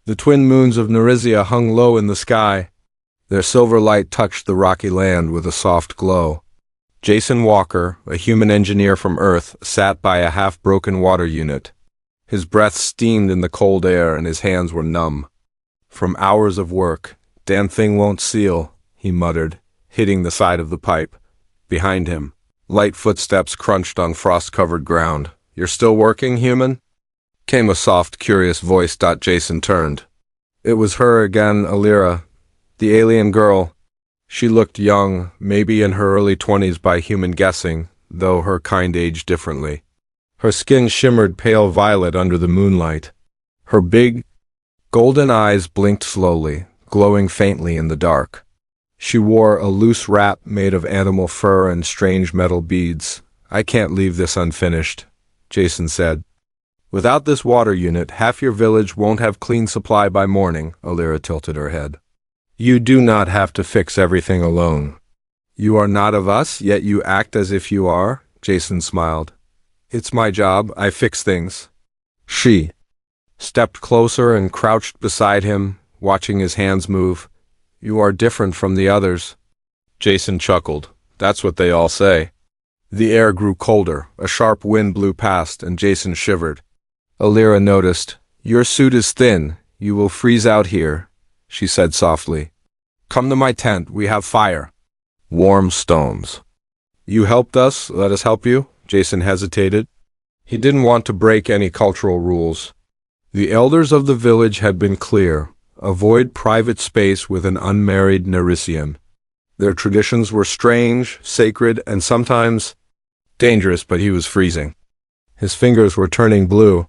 The twin moons of Nerisia hung low in the sky. Their silver light touched the rocky land with a soft glow. Jason Walker, a human engineer from Earth, sat by a half-broken water unit. His breath steamed in the cold air and his hands were numb. From hours of work, "Damn thing won't seal," he muttered, hitting the side of the pipe. Behind him, light footsteps crunched on frost-covered ground. "You're still working, human?" Came a soft, curious voice. Jason turned. It was her again, Alira, the alien girl. She looked young, maybe in her early 20s by human guessing, though her kind aged differently. Her skin shimmered pale violet under the moonlight. Her big, golden eyes blinked slowly, glowing faintly in the dark. She wore a loose wrap made of animal fur and strange metal beads. "I can't leave this unfinished," Jason said. "Without this water unit, half your village won't have clean supply by morning," Alira tilted her head. "You do not have to fix everything alone." "You are not of us, yet you act as if you are," Jason smiled. "It's my job, I fix things." She stepped closer and crouched beside him, watching his hands move. "You are different from the others." Jason chuckled. "That's what they all say." The air grew colder, a sharp wind blew past, and Jason shivered. Alira noticed. "Your suit is thin. You will freeze out here," she said softly. "Come to my tent. We have fire. Warm stones." "You helped us. Let us help you." Jason hesitated. He didn't want to break any cultural rules. The elders of the village had been clear. Avoid private space with an unmarried Nerisian. Their traditions were strange, sacred, and sometimes dangerous, but he was freezing. His fingers were turning blue.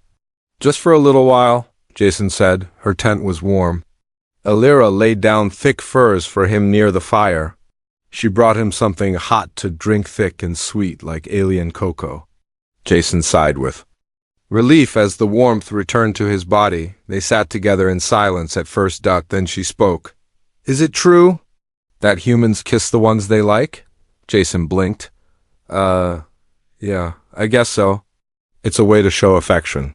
"Just for a little while," Jason said. Her tent was warm. Alira laid down thick furs for him near the fire. She brought him something hot to drink, thick and sweet like alien cocoa. Jason sighed with relief as the warmth returned to his body. They sat together in silence at first. Then she spoke. "Is it true that humans kiss the ones they like?" Jason blinked. Yeah, I guess so. It's a way to show affection."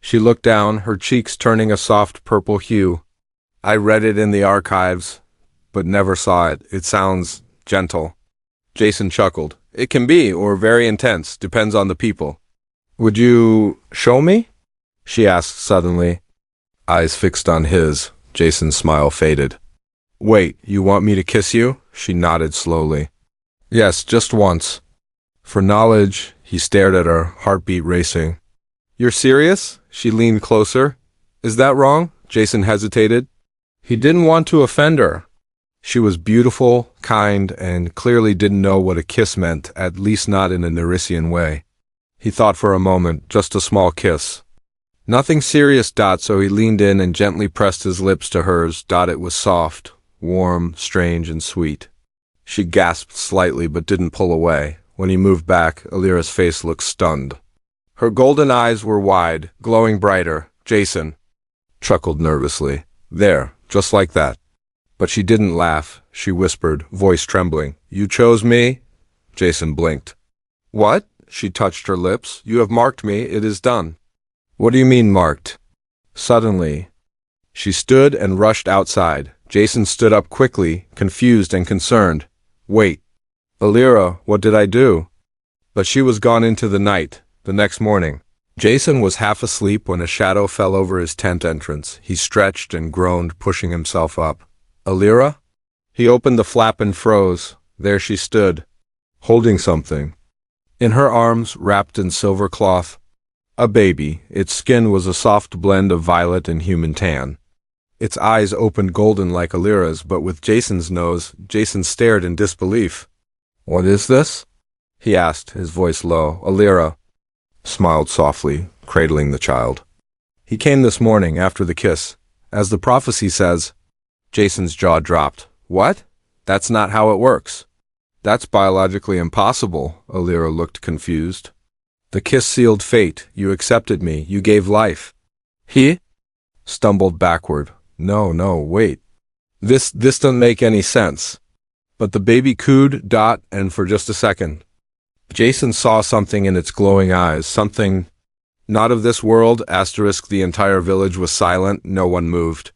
She looked down, her cheeks turning a soft purple hue. "I read it in the archives, but never saw it. It sounds gentle." Jason chuckled. "It can be, or very intense, depends on the people." "Would you show me?" she asked suddenly. Eyes fixed on his, Jason's smile faded. "Wait, you want me to kiss you?" She nodded slowly. "Yes, just once." For knowledge, he stared at her, heartbeat racing. "You're serious?" She leaned closer. "Is that wrong?" Jason hesitated. He didn't want to offend her. She was beautiful, kind, and clearly didn't know what a kiss meant, at least not in a Nerisian way. He thought for a moment, just a small kiss. Nothing serious. So he leaned in and gently pressed his lips to hers. It was soft, warm, strange, and sweet. She gasped slightly but didn't pull away. When he moved back, Alira's face looked stunned. Her golden eyes were wide, glowing brighter. Jason chuckled nervously. "There, just like that." But she didn't laugh. She whispered, voice trembling. "You chose me?" Jason blinked. "What?" She touched her lips. "You have marked me. It is done." "What do you mean, marked?" Suddenly, she stood and rushed outside. Jason stood up quickly, confused and concerned. "Wait. Alira, what did I do?" But she was gone into the night. The next morning, Jason was half asleep when a shadow fell over his tent entrance. He stretched and groaned, pushing himself up. "Alira?" He opened the flap and froze. There she stood, holding something. In her arms, wrapped in silver cloth, a baby. Its skin was a soft blend of violet and human tan. Its eyes opened golden like Alira's, but with Jason's nose. Jason stared in disbelief. "What is this?" he asked, his voice low. Alira smiled softly, cradling the child. "He came this morning, after the kiss. As the prophecy says." Jason's jaw dropped. "What? That's not how it works." "That's biologically impossible." Alira looked confused. "The kiss sealed fate. You accepted me. You gave life." He stumbled backward. No, wait. This doesn't make any sense." But the baby cooed. And for just a second, Jason saw something in its glowing eyes, something Not of this world, asterisk. The entire village was silent, no one moved.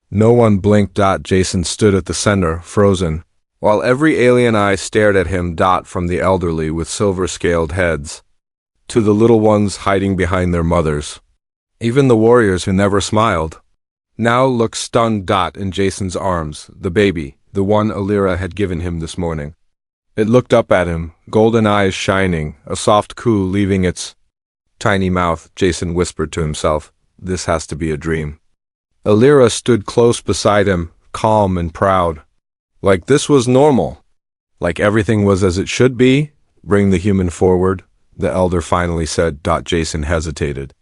No one blinked. Jason stood at the center, frozen, while every alien eye stared at him. From the elderly with silver-scaled heads to the little ones hiding behind their mothers. Even the warriors who never smiled now looked stunned. In Jason's arms, the baby, the one Alira had given him this morning. It looked up at him, golden eyes shining, a soft coo leaving its tiny mouth. Jason whispered to himself, "This has to be a dream." Alira stood close beside him, calm and proud. Like this was normal. Like everything was as it should be. "Bring the human forward," the elder finally said. Jason hesitated.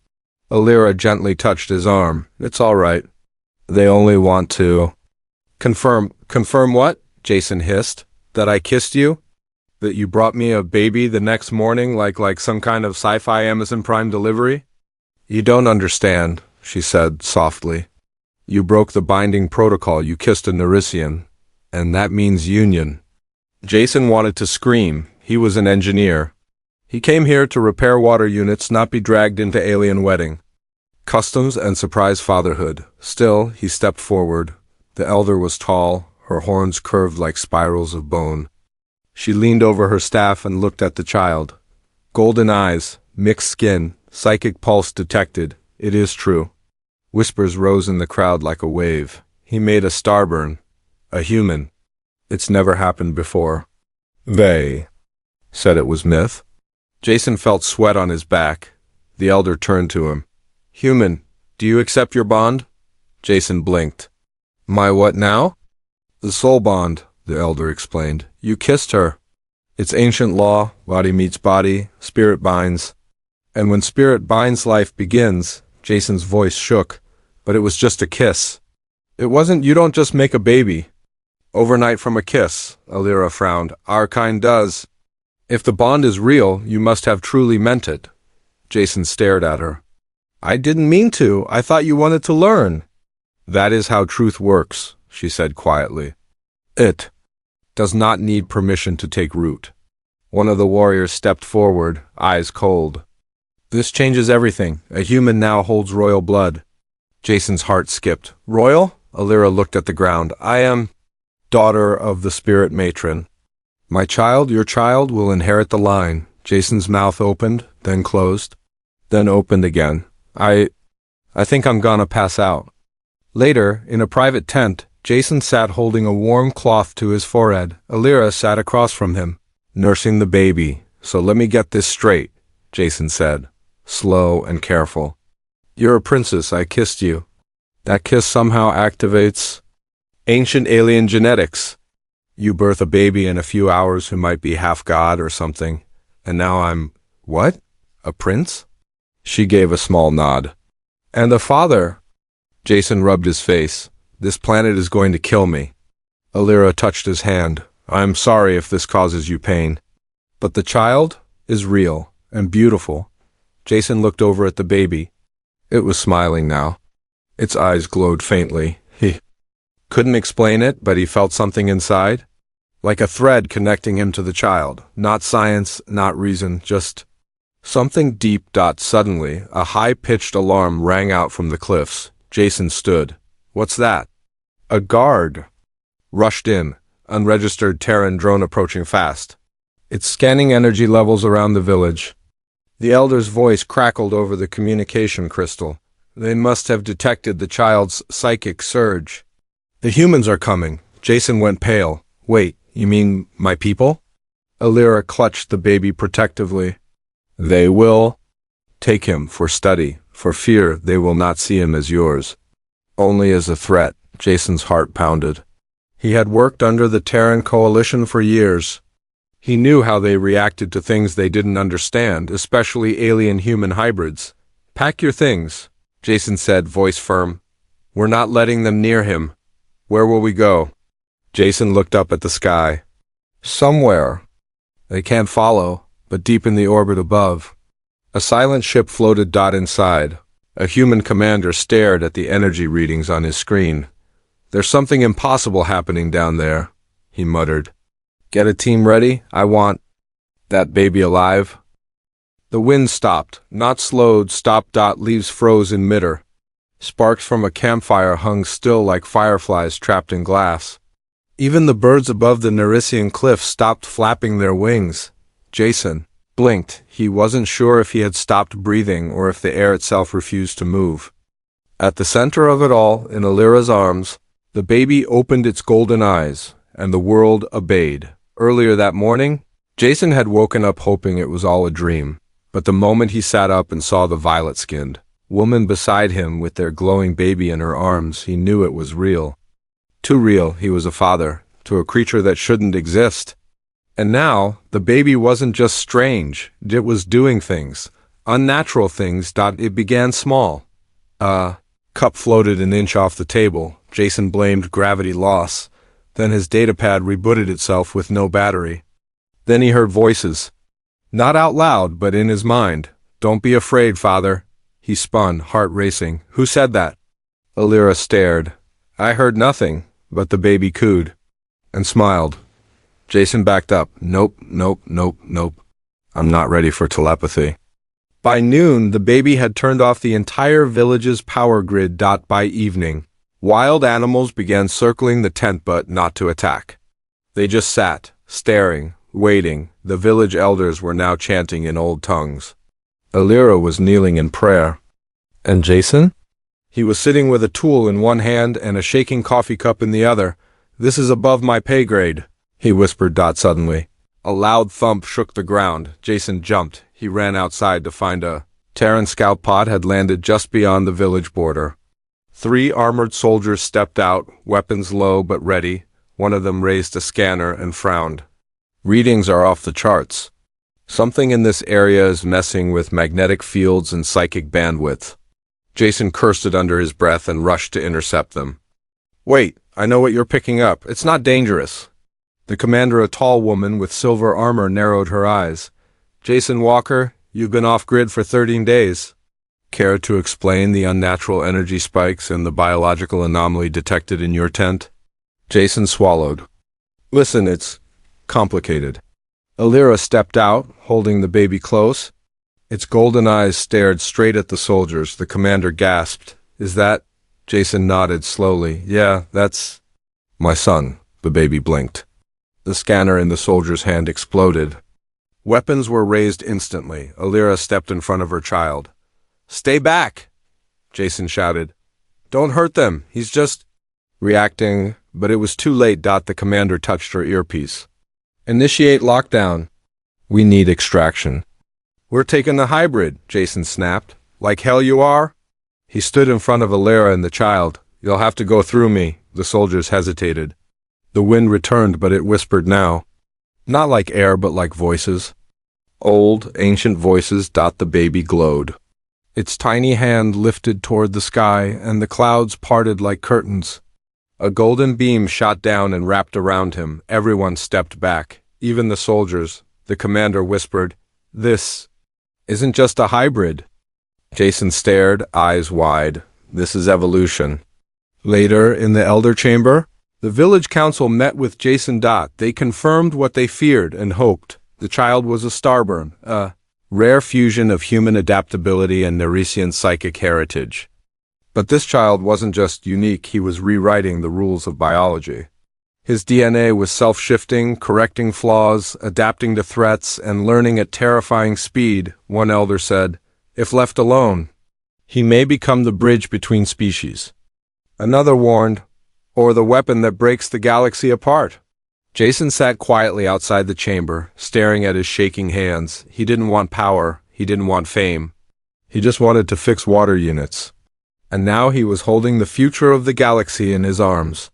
Alira gently touched his arm. "It's all right. They only want to..." "Confirm what?" Jason hissed. "That I kissed you? That you brought me a baby the next morning like some kind of sci-fi Amazon Prime delivery?" "You don't understand," she said softly. "You broke the binding protocol. You kissed a Nerisian, and that means union." Jason wanted to scream. He was an engineer. He came here to repair water units, not be dragged into alien wedding, customs, and surprise fatherhood. Still, he stepped forward. The elder was tall, her horns curved like spirals of bone. She leaned over her staff and looked at the child. Golden eyes, mixed skin, psychic pulse detected. "It is true." Whispers rose in the crowd like a wave. "He made a starburn. A human. It's never happened before." "They said it was myth." Jason felt sweat on his back. The elder turned to him. "Human, do you accept your bond?" Jason blinked. "My what now?" "The soul bond," the elder explained. "You kissed her. It's ancient law. Body meets body, spirit binds. And when spirit binds, life begins." Jason's voice shook. "But it was just a kiss." "It wasn't. You don't just make a baby overnight from a kiss." Alira frowned. "Our kind does. If the bond is real, you must have truly meant it." Jason stared at her. "I didn't mean to. I thought you wanted to learn." "That is how truth works," she said quietly. "It does not need permission to take root." One of the warriors stepped forward, eyes cold. "This changes everything. A human now holds royal blood." Jason's heart skipped. "Royal?" Alira looked at the ground. "I am daughter of the spirit matron. My child, your child, will inherit the line." Jason's mouth opened, then closed, then opened again. I think I'm gonna pass out." Later, in a private tent, Jason sat holding a warm cloth to his forehead. Alira sat across from him, nursing the baby. "So let me get this straight," Jason said, slow and careful. "You're a princess. I kissed you. That kiss somehow activates ancient alien genetics. You birth a baby in a few hours who might be half god or something. And now I'm, what? A prince?" She gave a small nod. "And the father?" Jason rubbed his face. "This planet is going to kill me." Alira touched his hand. "I'm sorry if this causes you pain. But the child is real and beautiful." Jason looked over at the baby. It was smiling now. Its eyes glowed faintly. He couldn't explain it, but he felt something inside, like a thread connecting him to the child. Not science, not reason, just something deep. Suddenly, a high-pitched alarm rang out from the cliffs. Jason stood. "What's that?" A guard rushed in, unregistered Terran drone approaching fast. "It's scanning energy levels around the village." The elder's voice crackled over the communication crystal. "They must have detected the child's psychic surge. The humans are coming." Jason went pale. "Wait, you mean my people?" Alira clutched the baby protectively. "They will take him for study. For fear they will not see him as yours. Only as a threat." Jason's heart pounded. He had worked under the Terran Coalition for years. He knew how they reacted to things they didn't understand, especially alien-human hybrids. "Pack your things," Jason said, voice firm. "We're not letting them near him." "Where will we go?" Jason looked up at the sky. "Somewhere they can't follow, but deep in the orbit above." A silent ship floated. Inside. A human commander stared at the energy readings on his screen. "There's something impossible happening down there," he muttered. "Get a team ready. I want that baby alive." The wind stopped, not slowed, stopped. Leaves froze in midair. Sparks from a campfire hung still like fireflies trapped in glass. Even the birds above the Nerisian cliff stopped flapping their wings. Jason blinked. He wasn't sure if he had stopped breathing or if the air itself refused to move. At the center of it all, in Alira's arms, the baby opened its golden eyes, and the world obeyed. Earlier that morning, Jason had woken up hoping it was all a dream, but the moment he sat up and saw the violet-skinned woman beside him with their glowing baby in her arms, he knew it was real. Too real. He was a father to a creature that shouldn't exist. And now, the baby wasn't just strange, it was doing things, unnatural things. It began small. Cup floated an inch off the table. Jason blamed gravity loss. Then his datapad rebooted itself with no battery. Then he heard voices. Not out loud, but in his mind. Don't be afraid, father. He spun, heart racing. Who said that? Alira stared. I heard nothing, but the baby cooed. And smiled. Jason backed up. Nope. I'm not ready for telepathy. By noon, the baby had turned off the entire village's power grid. By evening, wild animals began circling the tent but not to attack. They just sat, staring, waiting. The village elders were now chanting in old tongues. Alira was kneeling in prayer. And Jason? He was sitting with a tool in one hand and a shaking coffee cup in the other. This is above my pay grade, he whispered. Suddenly, a loud thump shook the ground. Jason jumped. He ran outside to find a Terran scout pod had landed just beyond the village border. 3 armored soldiers stepped out, weapons low but ready. One of them raised a scanner and frowned. Readings are off the charts. Something in this area is messing with magnetic fields and psychic bandwidth. Jason cursed it under his breath and rushed to intercept them. Wait, I know what you're picking up. It's not dangerous. The commander, a tall woman with silver armor, narrowed her eyes. Jason Walker, you've been off-grid for 13 days. Care to explain the unnatural energy spikes and the biological anomaly detected in your tent? Jason swallowed. Listen, it's complicated. Alira stepped out, holding the baby close. Its golden eyes stared straight at the soldiers. The commander gasped. Is that? Jason nodded slowly. Yeah, that's my son. The baby blinked. The scanner in the soldier's hand exploded. Weapons were raised instantly. Alira stepped in front of her child. Stay back, Jason shouted. Don't hurt them. He's just reacting, but it was too late. The commander touched her earpiece. Initiate lockdown. We need extraction. We're taking the hybrid, Jason snapped. Like hell you are? He stood in front of Alira and the child. You'll have to go through me. The soldiers hesitated. The wind returned, but it whispered now. Not like air, but like voices. Old, ancient voices. The baby glowed. Its tiny hand lifted toward the sky, and the clouds parted like curtains. A golden beam shot down and wrapped around him. Everyone stepped back, even the soldiers. The commander whispered, This isn't just a hybrid. Jason stared, eyes wide. This is evolution. Later, in the Elder Chamber, the village council met with Jason. They confirmed what they feared and hoped. The child was a starburn, a rare fusion of human adaptability and Nerisian psychic heritage. But this child wasn't just unique, he was rewriting the rules of biology. His DNA was self-shifting, correcting flaws, adapting to threats, and learning at terrifying speed. One elder said, if left alone, he may become the bridge between species. Another warned, or the weapon that breaks the galaxy apart. Jason sat quietly outside the chamber, staring at his shaking hands. He didn't want power, he didn't want fame. He just wanted to fix water units. And now he was holding the future of the galaxy in his arms.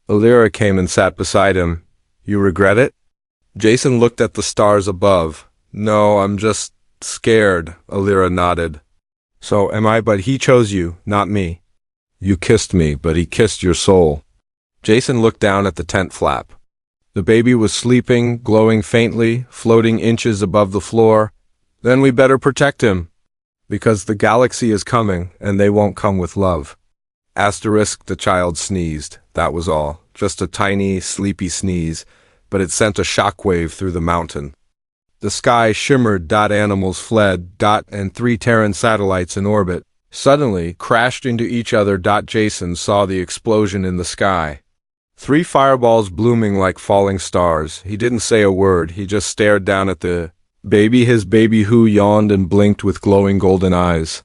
Alira came and sat beside him. You regret it? Jason looked at the stars above. No, I'm just scared, Alira nodded. So am I, but he chose you, not me. You kissed me, but he kissed your soul. Jason looked down at the tent flap. The baby was sleeping, glowing faintly, floating inches above the floor. Then we better protect him. Because the galaxy is coming, and they won't come with love. Asterisk, the child sneezed. That was all. Just a tiny, sleepy sneeze, but it sent a shockwave through the mountain. The sky shimmered. Animals fled. And 3 Terran satellites in orbit suddenly crashed into each other. Jason saw the explosion in the sky. 3 fireballs blooming like falling stars. He didn't say a word. He just stared down at the baby. His baby who yawned and blinked with glowing golden eyes.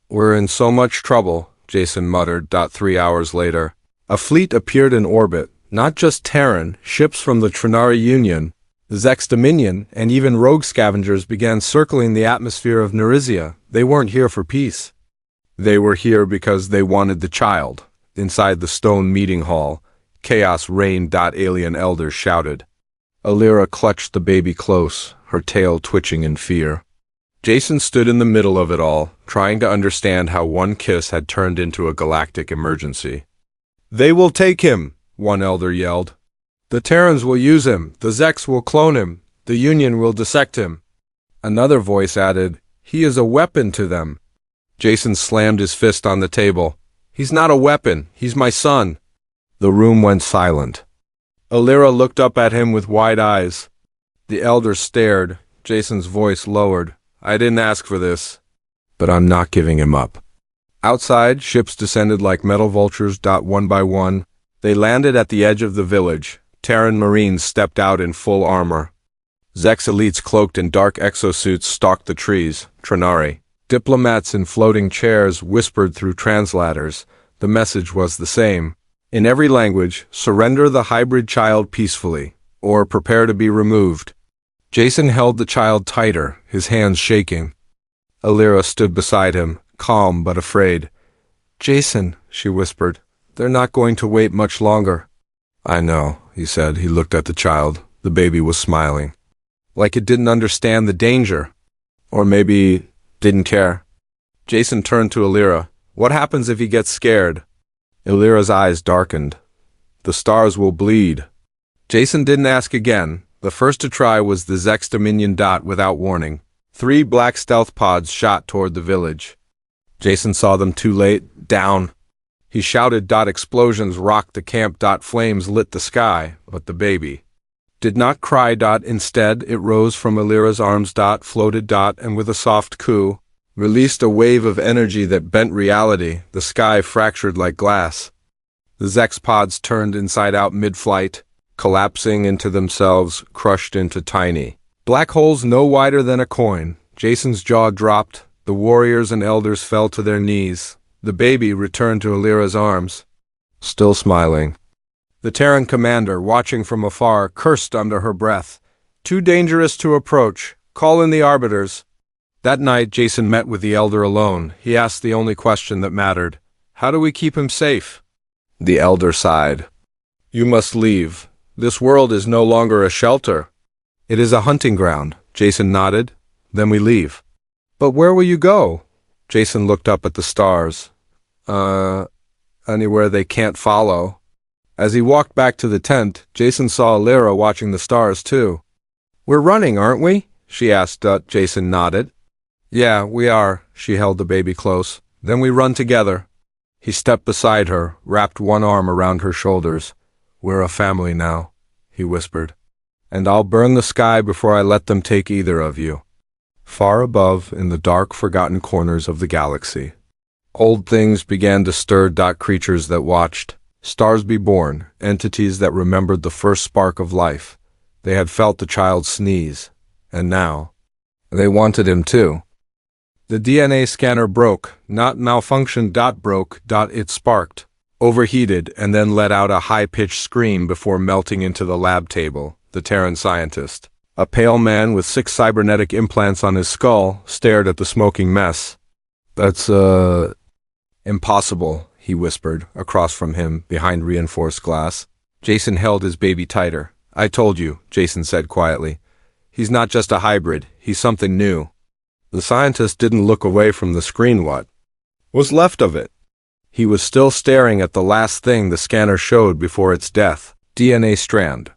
"We're in so much trouble," Jason muttered. 3 hours later, a fleet appeared in orbit. Not just Terran, ships from the Trinari Union, the Zex Dominion, and even rogue scavengers began circling the atmosphere of Nerizia. They weren't here for peace. They were here because they wanted the child. Inside the stone meeting hall, chaos reigned. Alien elders shouted. Alira clutched the baby close, her tail twitching in fear. Jason stood in the middle of it all, trying to understand how one kiss had turned into a galactic emergency. "They will take him," one elder yelled. "The Terrans will use him, the Zex will clone him, the Union will dissect him." Another voice added, "He is a weapon to them." Jason slammed his fist on the table. "He's not a weapon, he's my son." The room went silent. Alira looked up at him with wide eyes. The elder stared. Jason's voice lowered. "I didn't ask for this, but I'm not giving him up." Outside, ships descended like metal vultures. One by one, they landed at the edge of the village. Terran Marines stepped out in full armor. Zex elites cloaked in dark exosuits stalked the trees. Trinari. Diplomats in floating chairs whispered through translators. The message was the same. In every language, surrender the hybrid child peacefully, or prepare to be removed. Jason held the child tighter, his hands shaking. Alira stood beside him, calm but afraid. "Jason," she whispered, "they're not going to wait much longer." "I know," he said. He looked at the child. The baby was smiling. Like it didn't understand the danger. Or maybe didn't care. Jason turned to Alira. "What happens if he gets scared?" Alira's eyes darkened. "The stars will bleed." Jason didn't ask again. The first to try was the Zex Dominion. Without warning, 3 black stealth pods shot toward the village. Jason saw them too late. "Down!" He shouted. Explosions rocked the camp. Flames lit the sky, but the baby did not cry. Instead, it rose from Alira's arms. Floated. And with a soft coo, released a wave of energy that bent reality. The sky fractured like glass. The Zex pods turned inside out mid-flight, collapsing into themselves, crushed into tiny black holes no wider than a coin. Jason's jaw dropped. The warriors and elders fell to their knees. The baby returned to Alira's arms, still smiling. The Terran commander, watching from afar, cursed under her breath. "Too dangerous to approach. Call in the arbiters." That night, Jason met with the elder alone. He asked the only question that mattered. "How do we keep him safe?" The elder sighed. "You must leave. This world is no longer a shelter. It is a hunting ground." Jason nodded. "Then we leave." "But where will you go?" Jason looked up at the stars. Anywhere they can't follow." As he walked back to the tent, Jason saw Alira watching the stars too. "We're running, aren't we?" she asked. Jason nodded. "Yeah, we are." She held the baby close. "Then we run together." He stepped beside her, wrapped one arm around her shoulders. "We're a family now," he whispered. "And I'll burn the sky before I let them take either of you." Far above, in the dark, forgotten corners of the galaxy, old things began to stir. Creatures that watched. Stars be born, entities that remembered the first spark of life. They had felt the child sneeze, and now they wanted him too. The DNA scanner broke, not malfunctioned. Broke. It sparked, overheated, and then let out a high-pitched scream before melting into the lab table. The Terran scientist, a pale man with 6 cybernetic implants on his skull, stared at the smoking mess. "That's, impossible," he whispered, across from him, behind reinforced glass. Jason held his baby tighter. "I told you," Jason said quietly. "He's not just a hybrid, he's something new." The scientist didn't look away from the screen. What was left of it? He was still staring at the last thing the scanner showed before its death. DNA strand.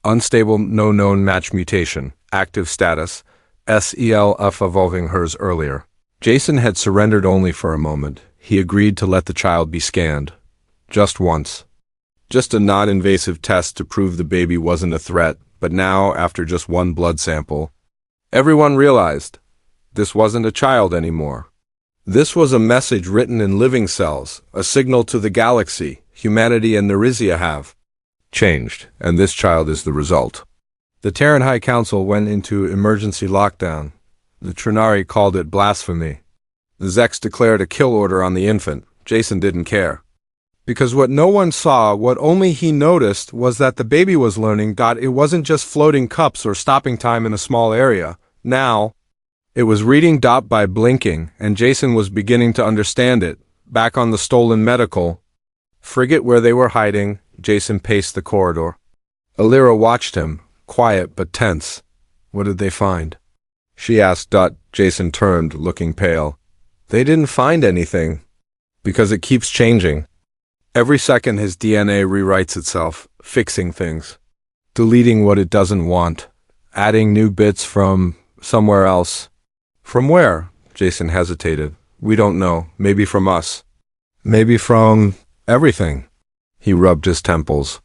Unstable, no known match mutation. Active status. SELF evolving hers earlier. Jason had surrendered only for a moment. He agreed to let the child be scanned. Just once. Just a non-invasive test to prove the baby wasn't a threat, but now, after just one blood sample, Everyone realized this wasn't a child anymore. This was a message written in living cells, a signal to the galaxy. Humanity and Nerizia have changed, and this child is the result. The Terran High Council went into emergency lockdown. The Trinari called it blasphemy. The Zex declared a kill order on the infant. Jason didn't care. Because what no one saw, what only he noticed, was that the baby was learning. It wasn't just floating cups or stopping time in a small area. Now, it was reading by blinking, and Jason was beginning to understand it. Back on the stolen medical frigate where they were hiding, Jason paced the corridor. Alira watched him, quiet but tense. What did they find? She asked. Jason turned, looking pale. They didn't find anything. Because it keeps changing. Every second his DNA rewrites itself, fixing things. Deleting what it doesn't want. Adding new bits from somewhere else. From where? Jason hesitated. We don't know. Maybe from us. Maybe from everything. He rubbed his temples.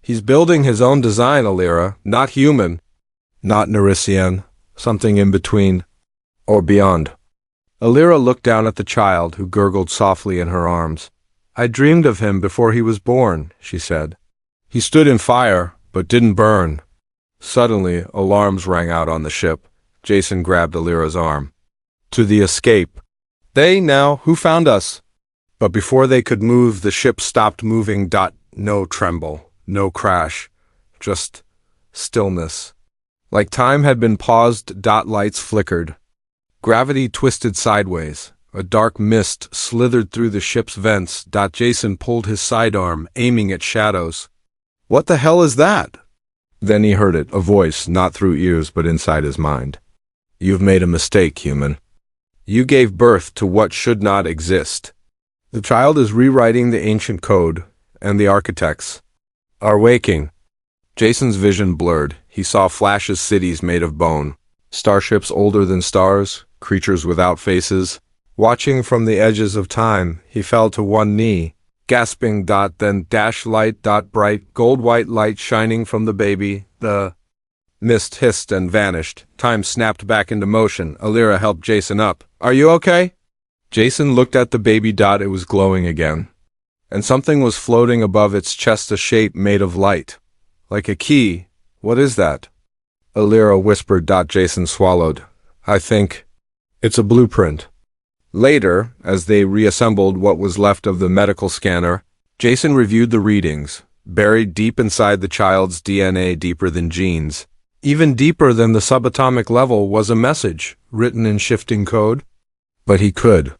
He's building his own design, Alira. Not human. Not Nerisian. Something in between. Or beyond. Alira looked down at the child, who gurgled softly in her arms. I dreamed of him before he was born, she said. He stood in fire, but didn't burn. Suddenly, alarms rang out on the ship. Jason grabbed Alira's arm. To the escape. They now, who found us? But before they could move, the ship stopped moving. No tremble, no crash, just stillness. Like time had been paused. Lights flickered. Gravity twisted sideways. A dark mist slithered through the ship's vents. Jason pulled his sidearm, aiming at shadows. What the hell is that? Then he heard it, a voice, not through ears but inside his mind. You've made a mistake, human. You gave birth to what should not exist. The child is rewriting the ancient code, and the architects are waking. Jason's vision blurred. He saw flashes, cities made of bone, starships older than stars, creatures without faces. Watching from the edges of time, he fell to one knee, gasping. Then light. Bright gold-white light shining from the baby. The mist hissed and vanished. Time snapped back into motion. Alira helped Jason up. Are you okay? Jason looked at the baby. It was glowing again. And something was floating above its chest, a shape made of light. Like a key. What is that? Alira whispered. Jason swallowed. I think it's a blueprint. Later, as they reassembled what was left of the medical scanner, Jason reviewed the readings. Buried deep inside the child's DNA, deeper than genes, even deeper than the subatomic level, was a message, written in shifting code. But he could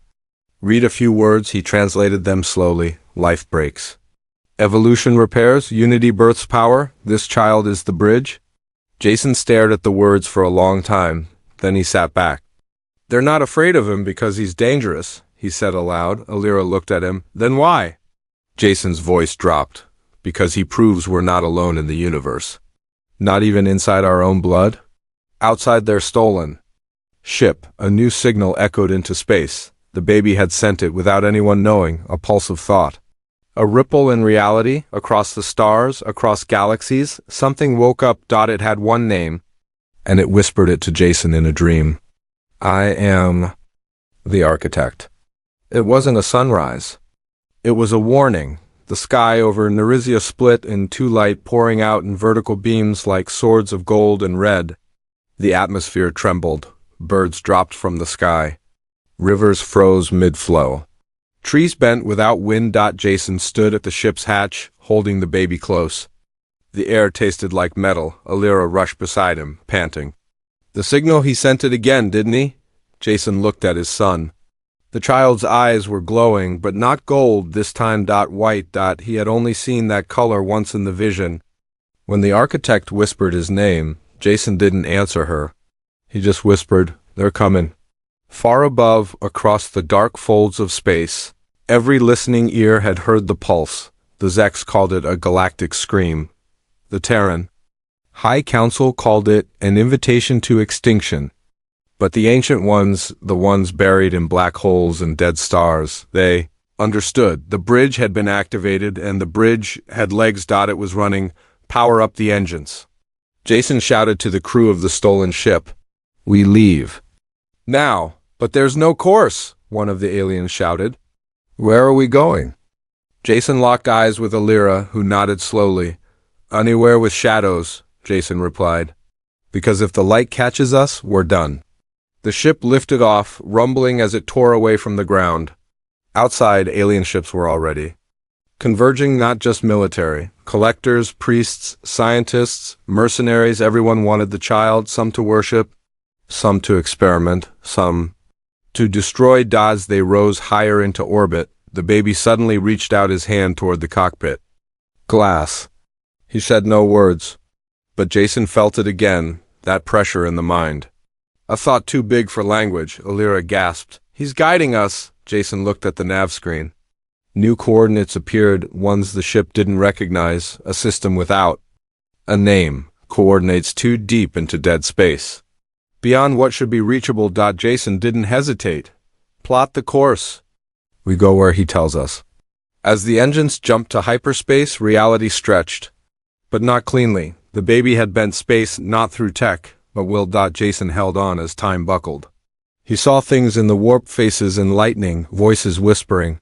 read a few words. He translated them slowly. Life breaks. Evolution repairs. Unity births power. This child is the bridge. Jason stared at the words for a long time. Then he sat back. They're not afraid of him because he's dangerous, he said aloud. Alira looked at him. Then why? Jason's voice dropped. Because he proves we're not alone in the universe. Not even inside our own blood? Outside their stolen ship, a new signal echoed into space. The baby had sent it without anyone knowing, a pulse of thought. A ripple in reality, across the stars, across galaxies. Something woke up. It had one name, and it whispered it to Jason in a dream. I am the architect. It wasn't a sunrise. It was a warning. The sky over Nerizia split in two, light pouring out in vertical beams like swords of gold and red. The atmosphere trembled. Birds dropped from the sky. Rivers froze mid-flow. Trees bent without wind. Jason stood at the ship's hatch, holding the baby close. The air tasted like metal. Alira rushed beside him, panting. The signal, he sent it again, didn't he? Jason looked at his son. The child's eyes were glowing, but not gold, this time. White. He had only seen that color once in the vision. When the architect whispered his name, Jason didn't answer her. He just whispered, they're coming. Far above, across the dark folds of space, every listening ear had heard the pulse. The Zex called it a galactic scream. The Terran High Council called it an invitation to extinction. But the ancient ones, the ones buried in black holes and dead stars, they understood. The bridge had been activated, and the bridge had legs. It was running. Power up the engines. Jason shouted to the crew of the stolen ship. We leave. Now, but there's no course, one of the aliens shouted. Where are we going? Jason locked eyes with Alira, who nodded slowly. Anywhere with shadows, Jason replied. Because if the light catches us, we're done. The ship lifted off, rumbling as it tore away from the ground. Outside, alien ships were already converging, not just military. Collectors, priests, scientists, mercenaries, everyone wanted the child, some to worship, some to experiment, some to destroy. As they rose higher into orbit, the baby suddenly reached out his hand toward the cockpit. Glass. He said no words, but Jason felt it again, that pressure in the mind. A thought too big for language, Alira gasped. He's guiding us. Jason looked at the nav screen. New coordinates appeared, ones the ship didn't recognize, a system without a name, coordinates too deep into dead space. Beyond what should be reachable. Jason didn't hesitate. Plot the course. We go where he tells us. As the engines jumped to hyperspace, reality stretched. But not cleanly. The baby had bent space not through tech, but will. Jason held on as time buckled. He saw things in the warp, faces and lightning, voices whispering.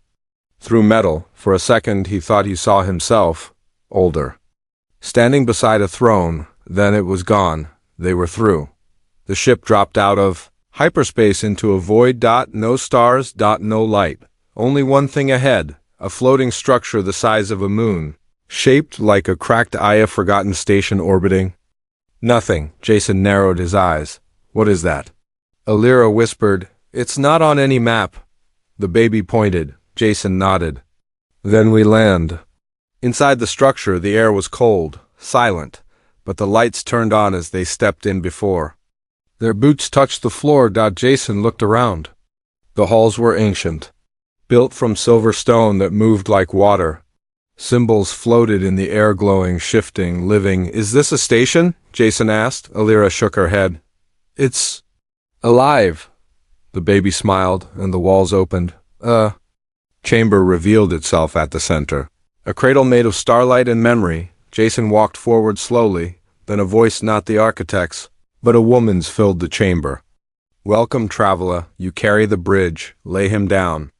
Through metal, for a second he thought he saw himself, older. Standing beside a throne, then it was gone. They were through. The ship dropped out of hyperspace into a void. No stars. No light. Only one thing ahead, a floating structure the size of a moon, shaped like a cracked eye, a forgotten station orbiting. Nothing. Jason narrowed his eyes. What is that? Alira whispered, It's not on any map. The baby pointed. Jason nodded. Then we land. Inside the structure, the air was cold, silent, but the lights turned on as they stepped in before. Their boots touched the floor. Jason looked around. The halls were ancient, built from silver stone that moved like water. Symbols floated in the air, glowing, shifting, living. Is this a station? Jason asked. Alira shook her head. It's alive. The baby smiled, and the walls opened. Chamber revealed itself at the center. A cradle made of starlight and memory. Jason walked forward slowly, then a voice, not the architect's, but a woman's, filled the chamber. Welcome, traveler. You carry the bridge. Lay him down.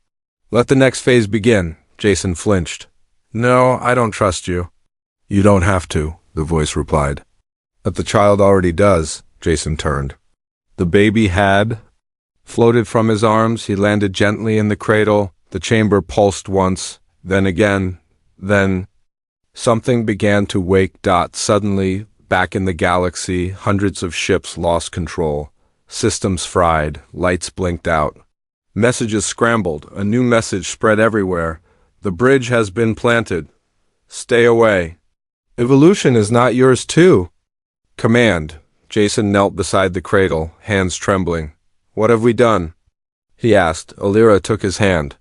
Let the next phase begin. Jason flinched. No, I don't trust you. You don't have to, the voice replied. But the child already does. Jason turned. The baby had floated from his arms. He landed gently in the cradle. The chamber pulsed once, then again, then something began to wake. Suddenly, back in the galaxy, hundreds of ships lost control. Systems fried, lights blinked out. Messages scrambled, a new message spread everywhere. The bridge has been planted. Stay away. Evolution is not yours too. Command. Jason knelt beside the cradle, hands trembling. What have we done? He asked. Alira took his hand.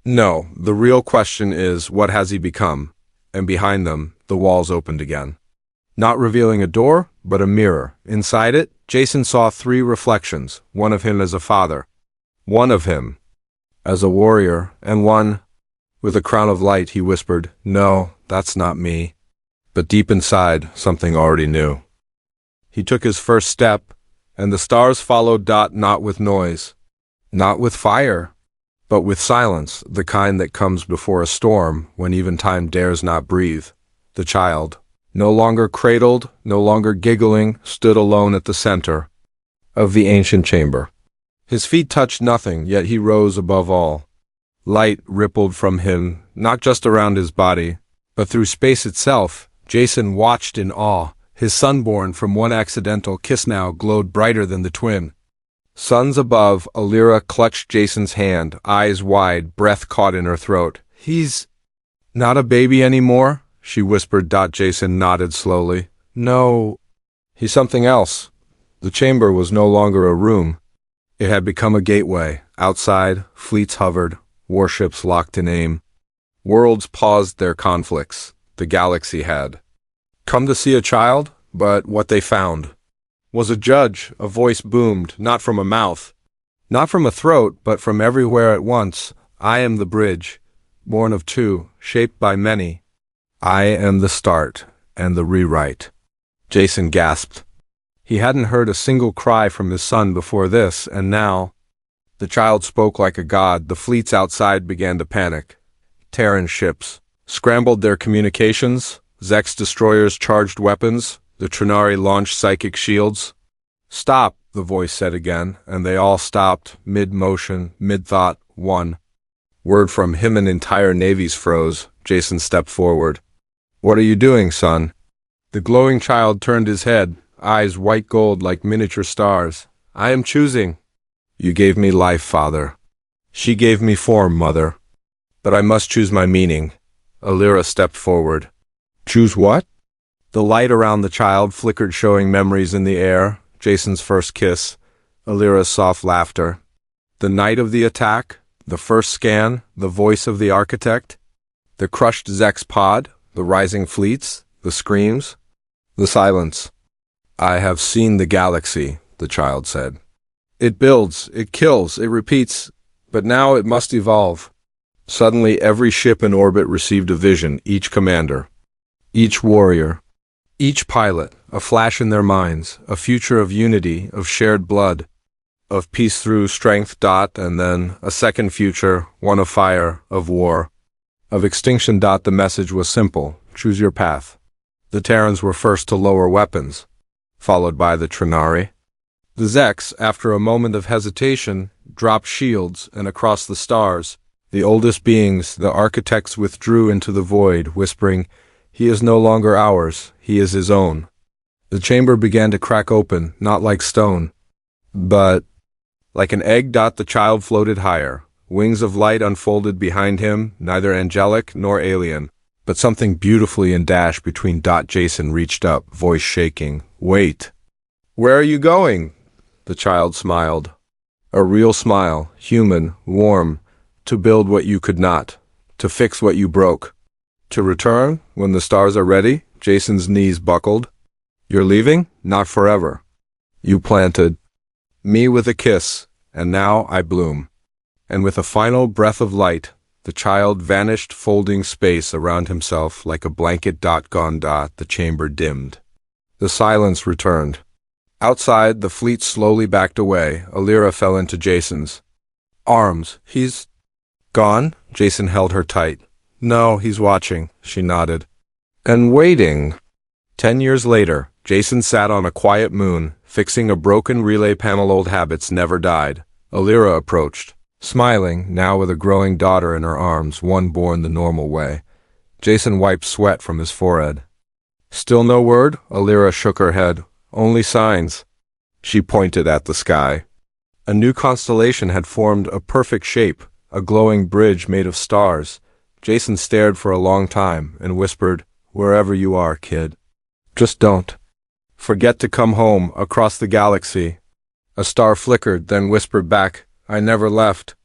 No, the real question is, what has he become? And behind them, the walls opened again. Not revealing a door, but a mirror. Inside it, Jason saw three reflections, one of him as a father, one of him as a warrior, and one with a crown of light. He whispered, No, that's not me. But deep inside, something already knew. He took his first step, and the stars followed. Not with noise, not with fire, but with silence, the kind that comes before a storm, when even time dares not breathe. The child, no longer cradled, no longer giggling, stood alone at the center of the ancient chamber. His feet touched nothing, yet he rose above all. Light rippled from him, not just around his body, but through space itself. Jason watched in awe. His sunborn from one accidental kiss now glowed brighter than the twin suns above. Alira clutched Jason's hand, eyes wide, breath caught in her throat. He's not a baby anymore, she whispered. Jason nodded slowly. No, he's something else. The chamber was no longer a room. It had become a gateway. Outside, fleets hovered, warships locked in aim. Worlds paused their conflicts. The galaxy had come to see a child, but what they found was a judge. A voice boomed, not from a mouth, not from a throat, but from everywhere at once. I am the bridge, born of two, shaped by many. I am the start and the rewrite. Jason gasped. He hadn't heard a single cry from his son before this, and now, the child spoke like a god. The fleets outside began to panic. Terran ships scrambled their communications. Zex destroyers charged weapons. The Trinari launched psychic shields. "Stop," the voice said again, and they all stopped, mid-motion, mid-thought. One word from him and entire navies froze. Jason stepped forward. "What are you doing, son?" The glowing child turned his head, eyes white gold like miniature stars. "I am choosing." "You gave me life, father. She gave me form, mother. But I must choose my meaning." Alira stepped forward. "Choose what?" The light around the child flickered, showing memories in the air. Jason's first kiss, Alira's soft laughter. The night of the attack, the first scan, the voice of the architect. The crushed Zex pod, the rising fleets, the screams, the silence. "I have seen the galaxy," the child said. "It builds, it kills, it repeats, but now it must evolve." Suddenly every ship in orbit received a vision, each commander, each warrior, each pilot, a flash in their minds, a future of unity, of shared blood, of peace through strength. And then a second future, one of fire, of war, of extinction. The message was simple: choose your path. The Terrans were first to lower weapons, followed by the Trinari. The Zex, after a moment of hesitation, dropped shields, and across the stars, the oldest beings, the architects, withdrew into the void, whispering, "He is no longer ours, he is his own." The chamber began to crack open, not like stone, but like an egg. The child floated higher. Wings of light unfolded behind him, neither angelic nor alien, but something beautifully in dash between. Jason reached up, voice shaking. "Wait." "Where are you going?" The child smiled. A real smile, human, warm. "To build what you could not. To fix what you broke. To return when the stars are ready." Jason's knees buckled. "You're leaving? Not forever. You planted me with a kiss, and now I bloom." And with a final breath of light, the child vanished, folding space around himself like a blanket. Gone. The chamber dimmed. The silence returned. Outside, the fleet slowly backed away. Alira fell into Jason's arms. "He's gone?" Jason held her tight. "No, he's watching," she nodded. "And waiting." 10 years later, Jason sat on a quiet moon, fixing a broken relay panel. Old habits never died. Alira approached, smiling, now with a growing daughter in her arms, one born the normal way. Jason wiped sweat from his forehead. "Still no word?" Alira shook her head. "Only signs." She pointed at the sky. A new constellation had formed, a perfect shape, a glowing bridge made of stars. Jason stared for a long time and whispered, "Wherever you are, kid, just don't forget to come home." Across the galaxy, a star flickered, then whispered back, "I never left."